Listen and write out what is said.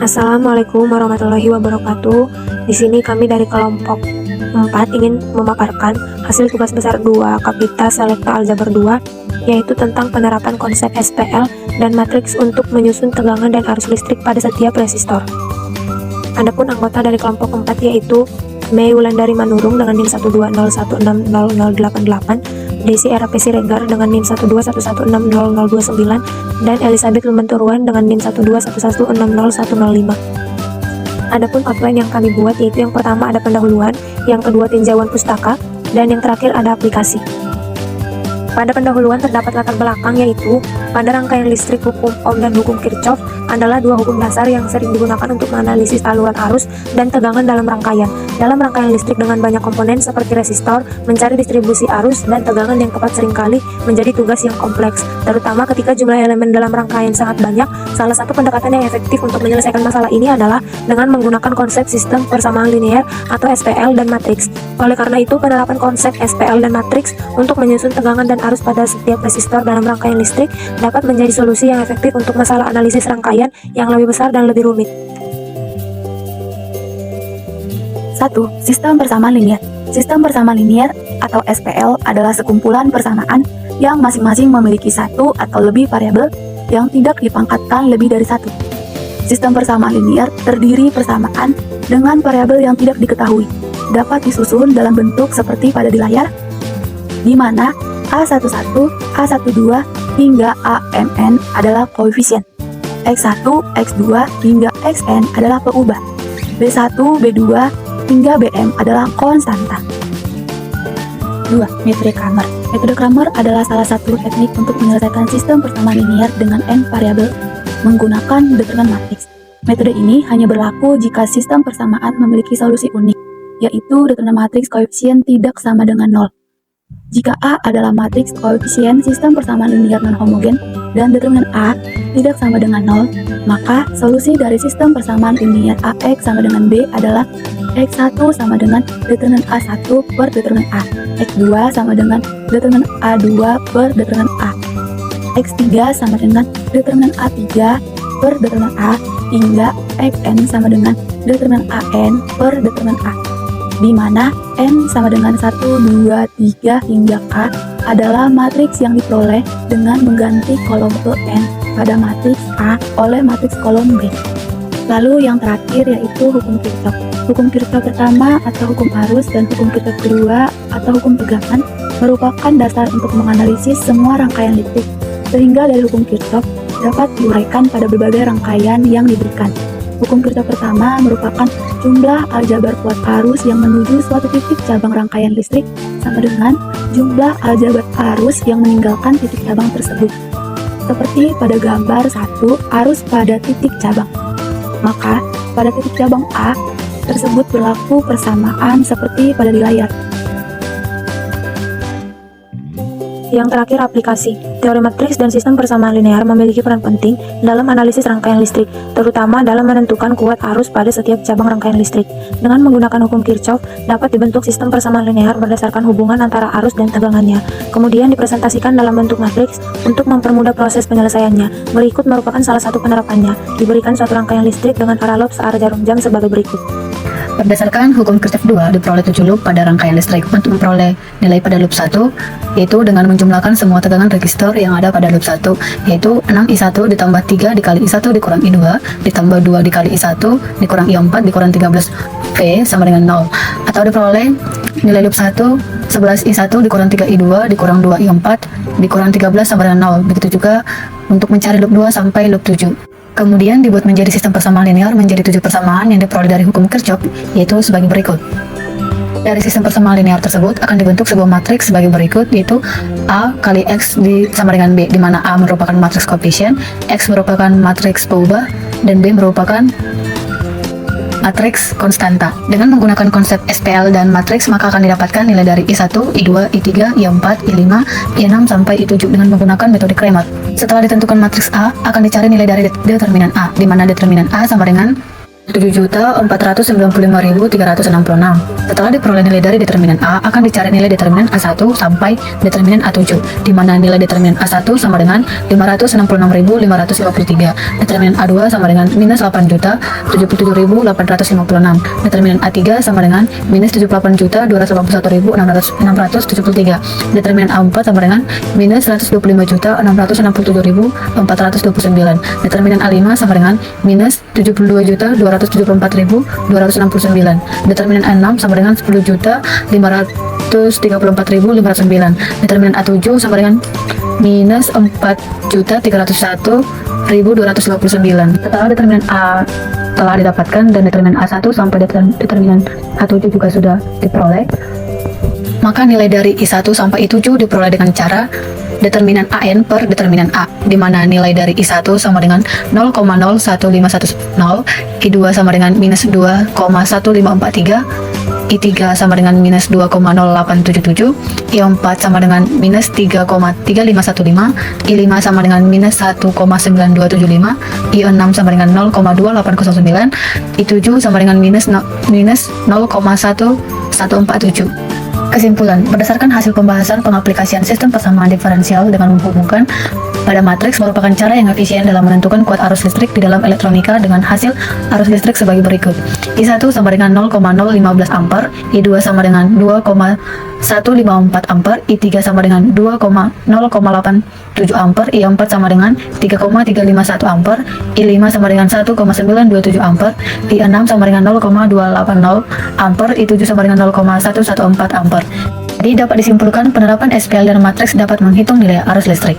Assalamualaikum warahmatullahi wabarakatuh. Di sini kami dari kelompok 4 ingin memaparkan hasil tugas besar 2 Kapita Selekta Aljabar 2, yaitu tentang penerapan konsep SPL dan matriks untuk menyusun tegangan dan arus listrik pada setiap resistor. Adapun anggota dari kelompok 4 yaitu Mei Wulandari Manurung dengan NIM 121600088, Desi RP Siregar dengan NIM 121160029, dan Elizabeth Lumenturuan dengan NIM 121160105. Adapun outline yang kami buat yaitu yang pertama ada pendahuluan, yang kedua tinjauan pustaka, dan yang terakhir ada aplikasi. Pada pendahuluan terdapat latar belakang yaitu pada rangkaian listrik hukum Ohm dan hukum Kirchhoff adalah dua hukum dasar yang sering digunakan untuk menganalisis aluran arus dan tegangan dalam rangkaian. Dalam rangkaian listrik dengan banyak komponen seperti resistor, mencari distribusi arus dan tegangan yang tepat seringkali menjadi tugas yang kompleks, terutama ketika jumlah elemen dalam rangkaian sangat banyak. Salah satu pendekatan yang efektif untuk menyelesaikan masalah ini adalah dengan menggunakan konsep sistem persamaan linear atau SPL dan matriks. Oleh karena itu, penerapan konsep SPL dan matriks untuk menyusun tegangan dan arus pada setiap resistor dalam rangkaian listrik dapat menjadi solusi yang efektif untuk masalah analisis rangkaian yang lebih besar dan lebih rumit. 1. Sistem persamaan linier. Sistem persamaan linier atau SPL adalah sekumpulan persamaan yang masing-masing memiliki satu atau lebih variabel yang tidak dipangkatkan lebih dari satu. Sistem persamaan linier terdiri persamaan dengan variabel yang tidak diketahui, dapat disusun dalam bentuk seperti pada di layar, di mana A11, A12, hingga AMN adalah koefisien. X1, X2, hingga Xn adalah peubah. B1, B2, hingga Bm adalah konstanta. 2. Metode Cramer. Metode Cramer adalah salah satu teknik untuk menyelesaikan sistem persamaan linier dengan n variabel menggunakan determinan matriks. Metode ini hanya berlaku jika sistem persamaan memiliki solusi unik, yaitu determinan matriks koefisien tidak sama dengan 0. Jika A adalah matriks koefisien sistem persamaan linier non-homogen dan determinan A tidak sama dengan 0, maka solusi dari sistem persamaan linier AX sama dengan B adalah X1 sama dengan determinan A1 per determinan A, X2 sama dengan determinan A2 per determinan A, X3 sama dengan determinan A3 per determinan A, hingga Xn sama dengan determinan AN per determinan A, di mana N sama dengan 1, 2, 3, hingga K adalah matriks yang diperoleh dengan mengganti kolom ke N pada matriks A oleh matriks kolom B. Lalu yang terakhir yaitu hukum Kirchhoff. Hukum Kirchhoff pertama atau hukum arus dan hukum Kirchhoff kedua atau hukum tegangan merupakan dasar untuk menganalisis semua rangkaian listrik, sehingga dari hukum Kirchhoff dapat diuraikan pada berbagai rangkaian yang diberikan. Hukum Kirchhoff pertama merupakan jumlah aljabar kuat arus yang menuju suatu titik cabang rangkaian listrik sama dengan jumlah aljabar arus yang meninggalkan titik cabang tersebut. Seperti pada gambar 1 arus pada titik cabang. Maka pada titik cabang A tersebut berlaku persamaan seperti pada di layar. Yang terakhir aplikasi. Teori matriks dan sistem persamaan linear memiliki peran penting dalam analisis rangkaian listrik, terutama dalam menentukan kuat arus pada setiap cabang rangkaian listrik. Dengan menggunakan hukum Kirchhoff, dapat dibentuk sistem persamaan linear berdasarkan hubungan antara arus dan tegangannya, kemudian dipresentasikan dalam bentuk matriks untuk mempermudah proses penyelesaiannya. Berikut merupakan salah satu penerapannya. Diberikan suatu rangkaian listrik dengan arah loop searah jarum jam sebagai berikut. Berdasarkan hukum Kirchhoff 2, diperoleh 7 loop pada rangkaian listrik. Untuk memperoleh nilai pada loop 1, yaitu dengan menjumlahkan semua tegangan resistor yang ada pada loop 1, yaitu 6I1 ditambah 3 dikali I1 dikurang I2, ditambah 2 dikali I1 dikurang I4 dikurang 13V sama dengan 0. Atau diperoleh nilai loop 1, 11I1 dikurang 3I2 dikurang 2I4 dikurang 13 sama dengan 0. Begitu juga untuk mencari loop 2 sampai loop 7. Kemudian dibuat menjadi sistem persamaan linear menjadi 7 persamaan yang diperoleh dari hukum Kirchhoff, yaitu sebagai berikut. Dari sistem persamaan linear tersebut akan dibentuk sebuah matriks sebagai berikut, yaitu A kali X sama dengan B, di mana A merupakan matriks koefisien, X merupakan matriks peubah, dan B merupakan matriks konstanta. Dengan menggunakan konsep SPL dan matriks, maka akan didapatkan nilai dari I1, I2, I3, I4, I5, I6, sampai I7 dengan menggunakan metode Cramer. Setelah ditentukan matriks A, akan dicari nilai dari determinan A, di mana determinan A sama dengan 7.495.366. Setelah diperoleh nilai dari determinan A, akan dicari nilai determinan A1 sampai determinan A7, di mana nilai determinan A1 sama dengan 566.553, determinan A2 sama dengan minus 8.077.856, determinan A3 sama dengan minus 78.281.673, determinan A4 sama dengan minus 125.667.429, determinan A5 sama dengan minus 72.274.269, determinan A6 sama dengan 10.534.509, determinan A7 sama dengan minus 4.301.259. Setelah determinan A telah didapatkan dan determinan A1 sampai determinan A7 juga sudah diperoleh, maka nilai dari I1 sampai I7 diperoleh dengan cara determinan AN per determinan A, di mana nilai dari I1 sama dengan 0,01510, I2 sama dengan minus 2,1543, I3 sama dengan minus 2,0877, I4 sama dengan minus 3,3515, I5 sama dengan minus 1,9275, I6 sama dengan 0,2809, I7 sama dengan minus 0,1147. Kesimpulan, berdasarkan hasil pembahasan pengaplikasian sistem persamaan diferensial dengan menghubungkan pada matriks merupakan cara yang efisien dalam menentukan kuot arus listrik di dalam elektronika dengan hasil arus listrik sebagai berikut. I1 sama dengan 0,015 ampere, I2 sama dengan 2,154 ampere, I3 sama dengan 2,087 ampere, I4 sama dengan 3,351 ampere, I5 sama dengan 1,927 ampere, I6 sama dengan 0,280 ampere, I7 sama dengan 0,114 ampere. Jadi dapat disimpulkan penerapan SPL dan matriks dapat menghitung nilai arus listrik.